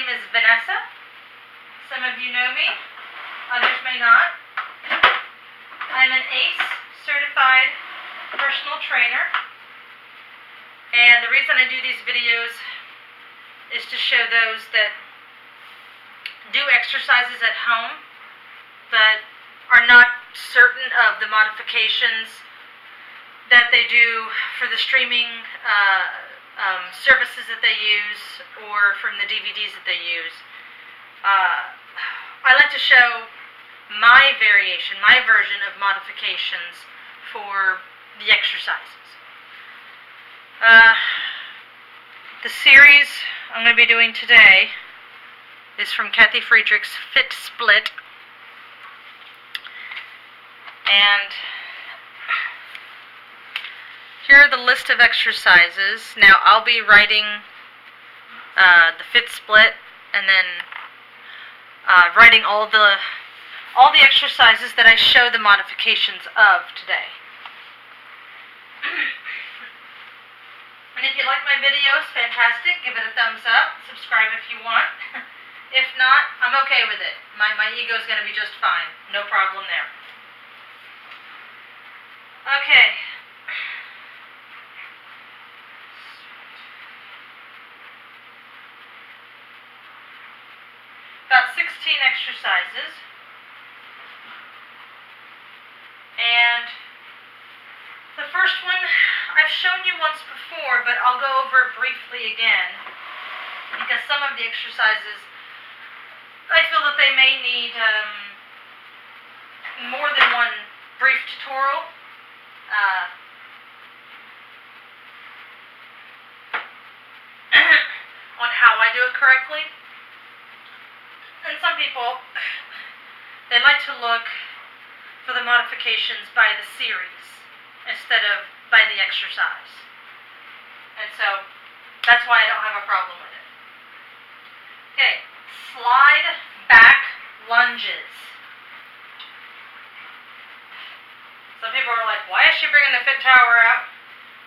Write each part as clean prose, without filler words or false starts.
is Vanessa. Some of you know me, others may not. I'm an ACE certified personal trainer, and the reason I do these videos is to show those that do exercises at home but are not certain of the modifications that they do for the streaming services that they use or from the DVDs that they use. I like to show my variation, my version of modifications for the exercises. The series I'm going to be doing today is from Kathy Friedrich's Fit Split. And here are the list of exercises. Now I'll be writing the Fit Split and then writing all the exercises that I show the modifications of today. And if you like my videos, fantastic. Give it a thumbs up. Subscribe if you want. If not, I'm okay with it. My ego is going to be just fine. No problem there. Okay. About 16 exercises. And the first one I've shown you once before, but I'll go over it briefly again because some of the exercises I feel that they may need more than one brief tutorial. On how I do it correctly. And some people, they like to look for the modifications by the series instead of by the exercise. And so that's why I don't have a problem with it. Okay, slide back lunges. Some people are like, why is she bringing the Fit Tower out?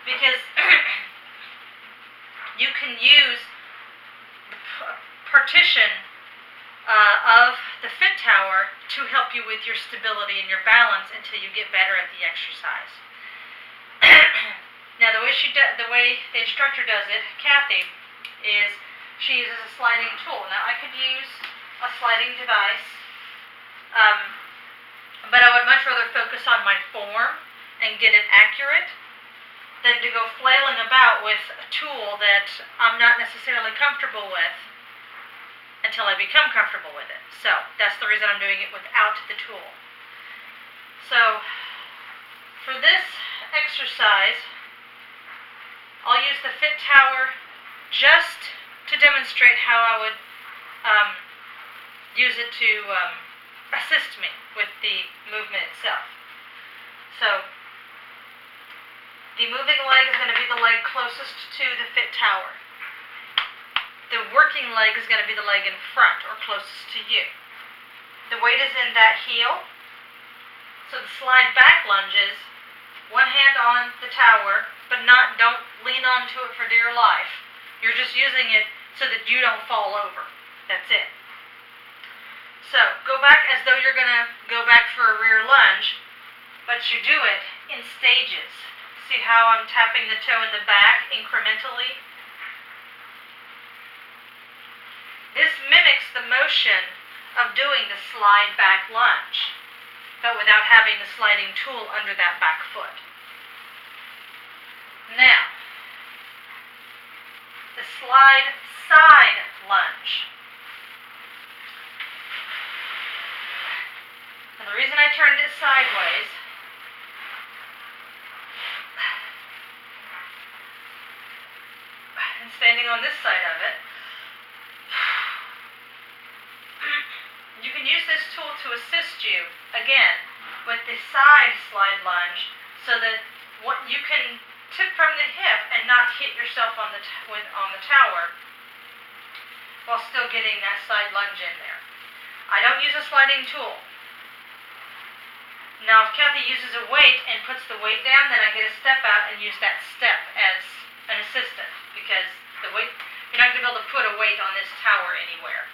Because you can use the partition of the Fit Tower to help you with your stability and your balance until you get better at the exercise. Now, the way the instructor does it, Kathy, is she uses a sliding tool. Now, I could use a sliding device, but I would much rather focus on my form and get it accurate than to go flailing about with a tool that I'm not necessarily comfortable with until I become comfortable with it. So that's the reason I'm doing it without the tool. So for this exercise, I'll use the Fit Tower just to demonstrate how I would use it to assist me with the movement itself. So the moving leg is going to be the leg closest to the Fit Tower. The working leg is going to be the leg in front or closest to you. The weight is in that heel. So the slide back lunges, one hand on the tower, but don't lean onto it for dear life. You're just using it so that you don't fall over. That's it. So go back as though you're going to go back for a rear lunge, but you do it in stages. See how I'm tapping the toe in the back incrementally? This mimics the motion of doing the slide back lunge, but without having the sliding tool under that back foot. Now, the slide side lunge. And the reason I turned it sideways and standing on this side of it, you can use this tool to assist you, again, with the side slide lunge so that you can tip from the hip and not hit yourself on the tower while still getting that side lunge in there. I don't use a sliding tool. Now, if Kathy uses a weight and puts the weight down, then I get a step out and use that step as an assistant because the weight You're not going to be able to put a weight on this tower anywhere.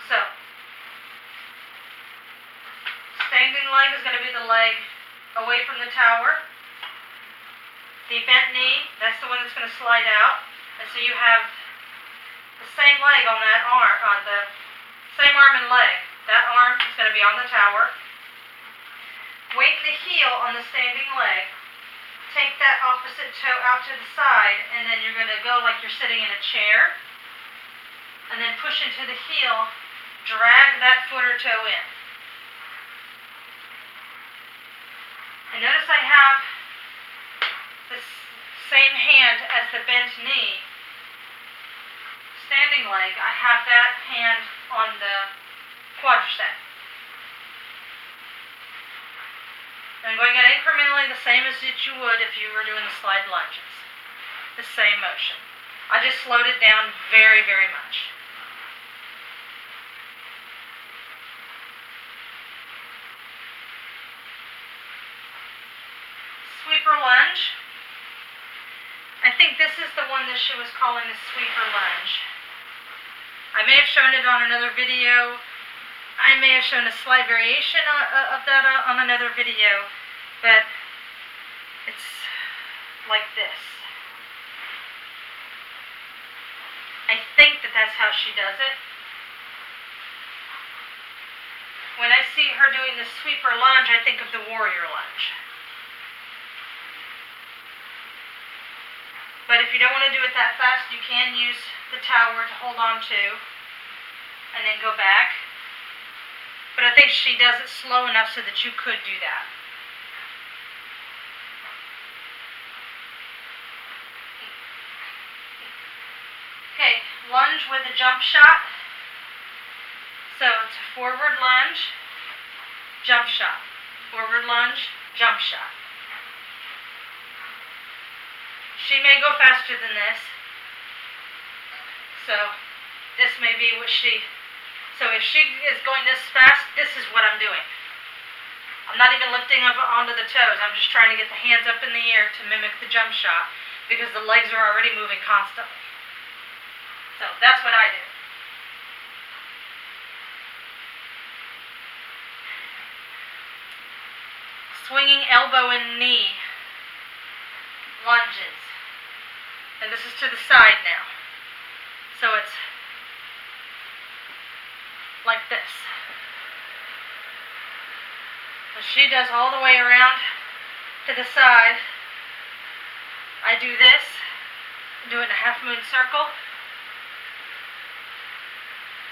So, standing leg is going to be the leg away from the tower. The bent knee, that's the one that's going to slide out. And so you have the same leg on that arm, the same arm and leg. That arm is going to be on the tower. Weight the heel on the standing leg. Take that opposite toe out to the side, and then you're going to go like you're sitting in a chair. And then push into the heel, drag that foot or toe in. And notice I have the same hand as the bent knee. Standing leg, I have that hand on the quadricep. I'm going at incrementally the same as you would if you were doing the slide lunges. The same motion. I just slowed it down very, very much. Sweeper lunge. I think this is the one that she was calling the sweeper lunge. I may have shown it on another video. I may have shown a slight variation of that on another video, but it's like this. I think that that's how she does it. When I see her doing the sweeper lunge, I think of the warrior lunge. But if you don't want to do it that fast, you can use the tower to hold on to and then go back. But I think she does it slow enough so that you could do that. Okay, lunge with a jump shot. So it's a forward lunge, jump shot. Forward lunge, jump shot. She may go faster than this. So this may be what she... So if she is going this fast, this is what I'm doing. I'm not even lifting up onto the toes. I'm just trying to get the hands up in the air to mimic the jump shot because the legs are already moving constantly. So that's what I do. Swinging elbow and knee lunges. And this is to the side now. So it's like this. So she does all the way around to the side. I do this, do it in a half moon circle,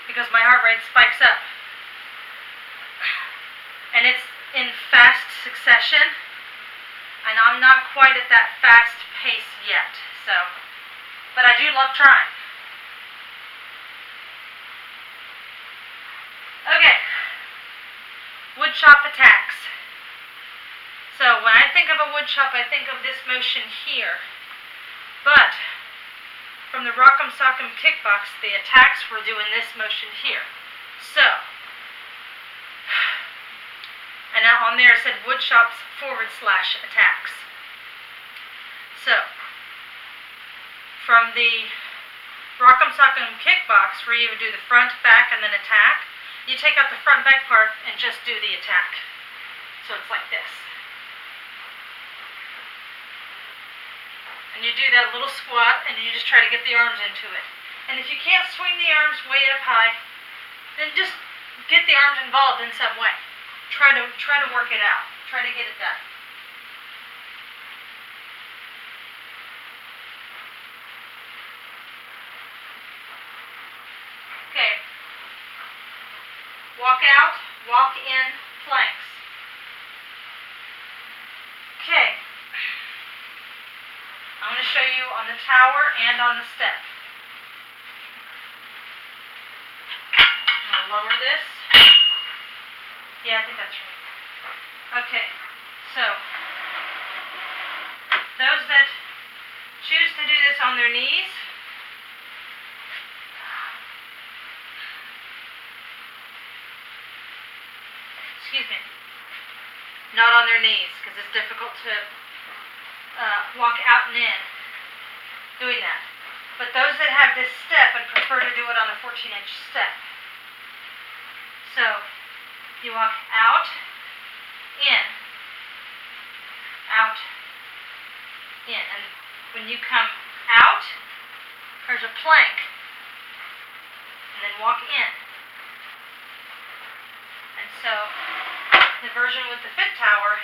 because my heart rate spikes up. And it's in fast succession, and I'm not quite at that fast pace yet. So, but I do love trying. Okay, wood chop attacks. So when I think of a wood chop, I think of this motion here. But from the Rock'em Sock'em kickbox, the attacks were doing this motion here. So, and now on there it said wood chops / attacks. So, from the Rock'em Sock'em kickbox, where you would do the front, back, and then attack, you take out the front back part and just do the attack. So it's like this. And you do that little squat and you just try to get the arms into it. And if you can't swing the arms way up high, then just get the arms involved in some way. Try to work it out. Try to get it done. Okay. Walk out, walk in, planks. Okay. I'm going to show you on the tower and on the step. I'm going to lower this. Yeah, I think that's right. Okay. So, those that choose to do this on their knees, excuse me, not on their knees, because it's difficult to walk out and in. doing that. But those that have this step would prefer to do it on a 14-inch step. So you walk out, in, out, in. And when you come out, there's a plank. And then walk in. And so the version with the fit tower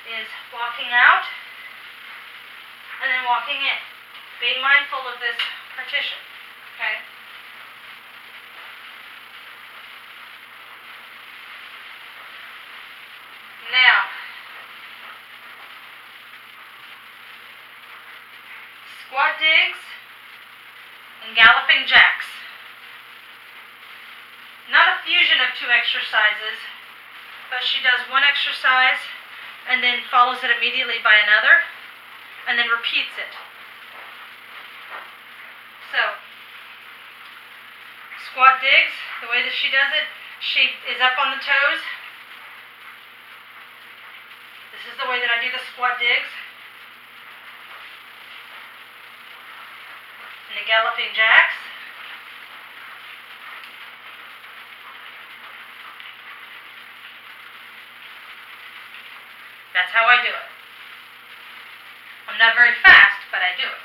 is walking out and then walking in. Being mindful of this partition, okay? Now, squat digs and galloping jacks. Not a fusion of two exercises, but she does one exercise and then follows it immediately by another and then repeats it. So, squat digs, the way that she does it, she is up on the toes. This is the way that I do the squat digs. And the galloping jacks. That's how I do it. I'm not very fast, but I do it.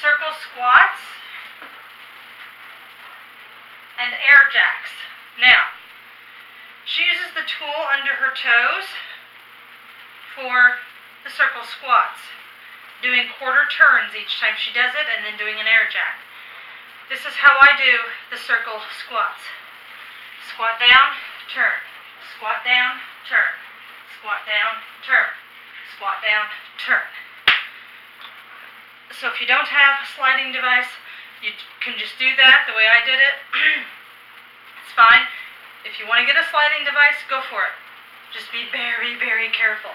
Circle squats and air jacks. Now, she uses the tool under her toes for the circle squats, doing quarter turns each time she does it and then doing an air jack. This is how I do the circle squats. Squat down, turn. Squat down, turn. Squat down, turn. Squat down, turn. So if you don't have a sliding device, you can just do that the way I did it. It's fine. If you want to get a sliding device, go for it. Just be very, very careful.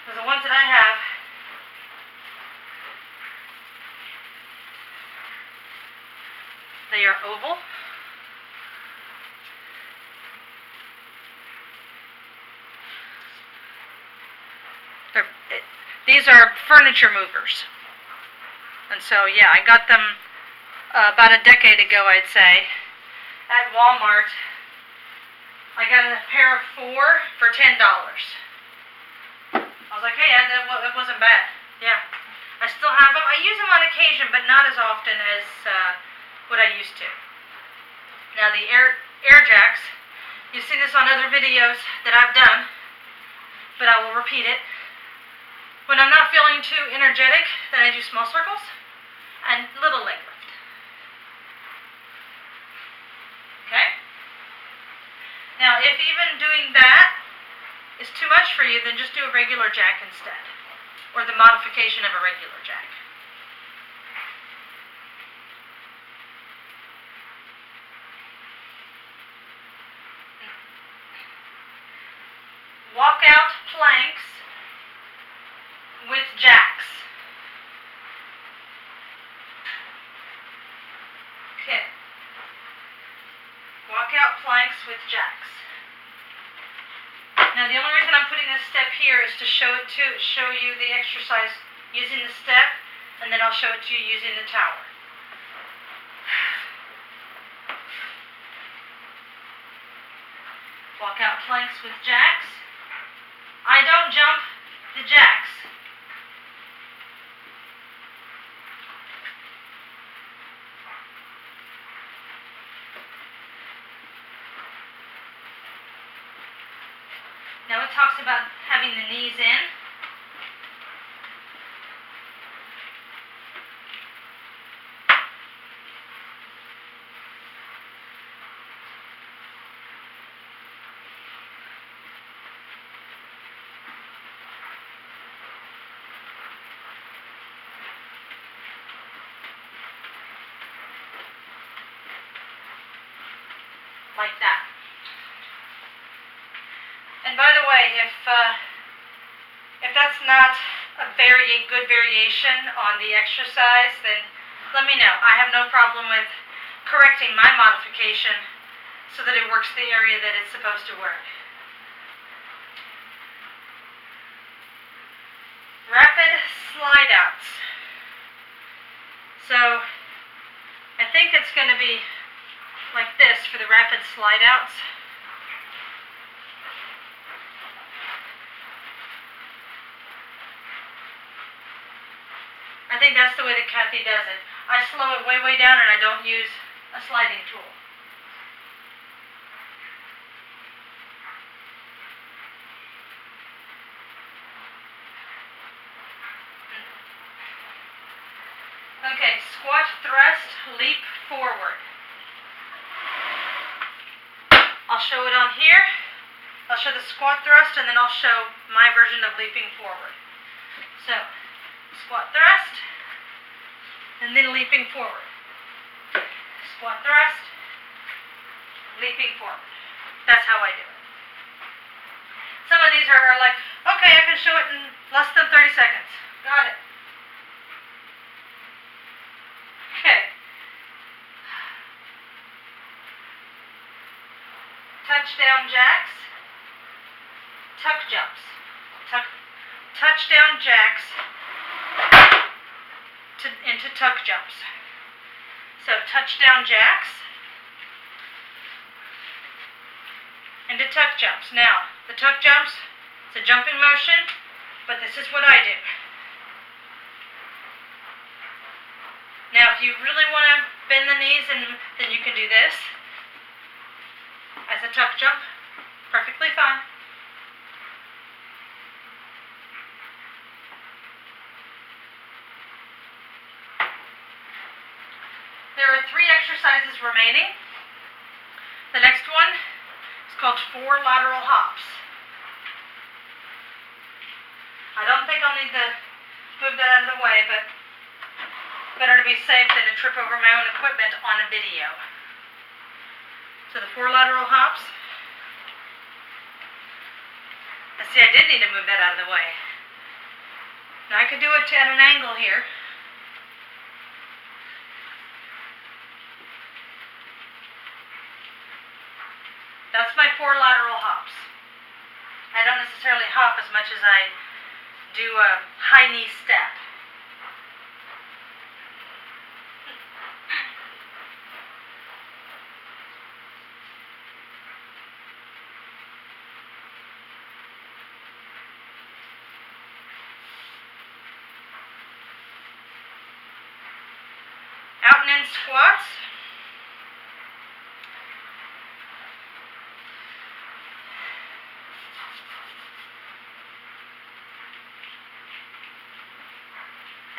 Because the ones that I have, they are oval. These are furniture movers. And so, yeah, I got them about a decade ago, I'd say, at Walmart. I got a pair of 4 for $10. I was like, hey, that wasn't bad. Yeah, I still have them. I use them on occasion, but not as often as what I used to. Now, the air jacks, you've seen this on other videos that I've done, but I will repeat it. When I'm not feeling too energetic, then I do small circles and little leg lift. Okay? Now, if even doing that is too much for you, then just do a regular jack instead, or the modification of a regular jack. Walk out planks with jacks. Okay. Walk out planks with jacks. Now the only reason I'm putting this step here is to show you the exercise using the step, and then I'll show it to you using the tower. Walk out planks with jacks. I don't jump the jacks. Now it talks about having the knees in. Like that. And by the way, if that's not a very good variation on the exercise, then let me know. I have no problem with correcting my modification so that it works the area that it's supposed to work. Rapid slide outs. So I think it's going to be like this for the rapid slide outs. I think that's the way that Kathy does it. I slow it way, way down and I don't use a sliding tool. Okay, squat, thrust, leap forward. I'll show it on here. I'll show the squat thrust and then I'll show my version of leaping forward. So, squat thrust, and then leaping forward. Squat thrust, leaping forward. That's how I do it. Some of these are like, okay, I can show it in less than 30 seconds. Got it. Okay. Touchdown jacks, tuck jumps. Touchdown jacks into tuck jumps. So touchdown jacks into tuck jumps. Now, the tuck jumps, it's a jumping motion, but this is what I do. Now, if you really want to bend the knees, then you can do this as a tuck jump. Perfectly fine. There are 3 exercises remaining. The next one is called 4 lateral hops. I don't think I'll need to move that out of the way, but better to be safe than to trip over my own equipment on a video. So the 4 lateral hops. And see, I did need to move that out of the way. Now I could do it at an angle here. That's my 4 lateral hops. I don't necessarily hop as much as I do a high knee step. Out and in squats.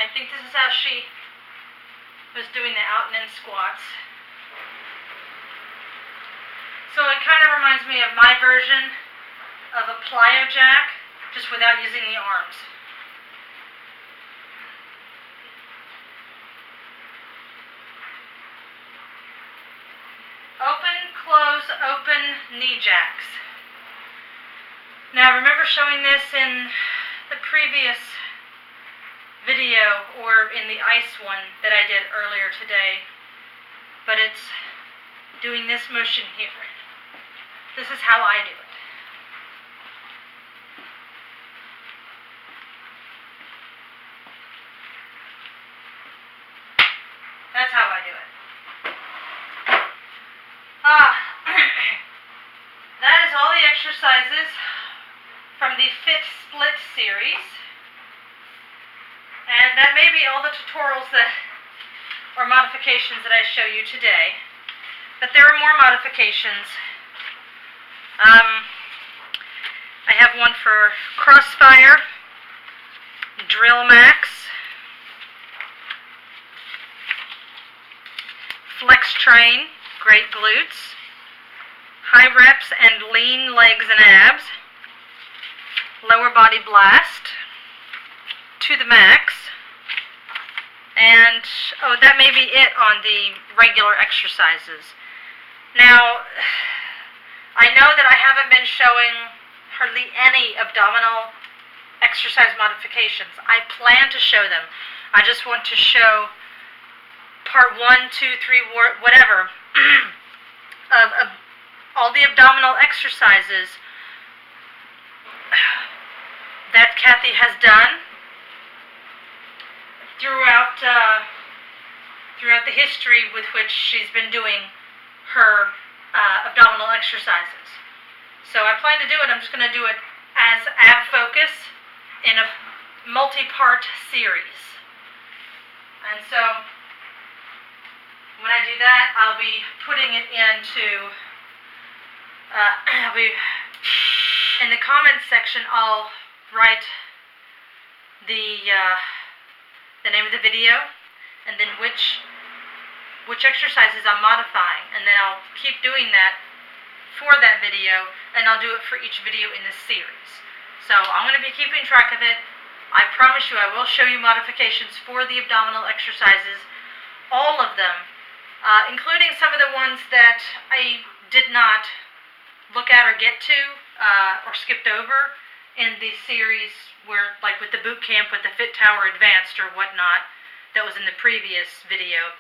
I think this is how she was doing the out and in squats. So it kind of reminds me of my version of a plyo jack, just without using the arms. Open, close, open knee jacks. Now remember showing this in the previous video or in the ice one that I did earlier today, but it's doing this motion here. This is how I do it. That's how I do it. That is all the exercises from the Fit Split series. And that may be all the tutorials or modifications that I show you today. But there are more modifications. I have one for Crossfire, Drill Max, Flex Train, Great Glutes, High Reps and Lean Legs and Abs, Lower Body Blast, To the Max, and that may be it on the regular exercises. Now, I know that I haven't been showing hardly any abdominal exercise modifications. I plan to show them. I just want to show part 1, 2, 3, whatever of all the abdominal exercises that Kathy has done throughout the history with which she's been doing her abdominal exercises. So I plan to do it. I'm just going to do it as ab focus in a multi-part series. And so when I do that, I'll be putting it into, in the comments section, I'll write the name of the video, and then which exercises I'm modifying, and then I'll keep doing that for that video, and I'll do it for each video in this series. So I'm going to be keeping track of it. I promise you I will show you modifications for the abdominal exercises, all of them, including some of the ones that I did not look at or get to, or skipped over in the series where, like with the boot camp with the Fit Tower Advanced or whatnot, that was in the previous video.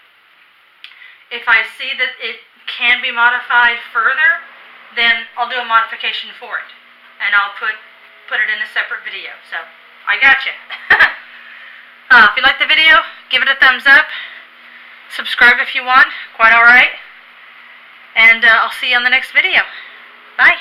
If I see that it can be modified further, then I'll do a modification for it, and I'll put it in a separate video. So I gotcha. If you like the video, give it a thumbs up. Subscribe if you want. Quite alright. And I'll see you on the next video. Bye.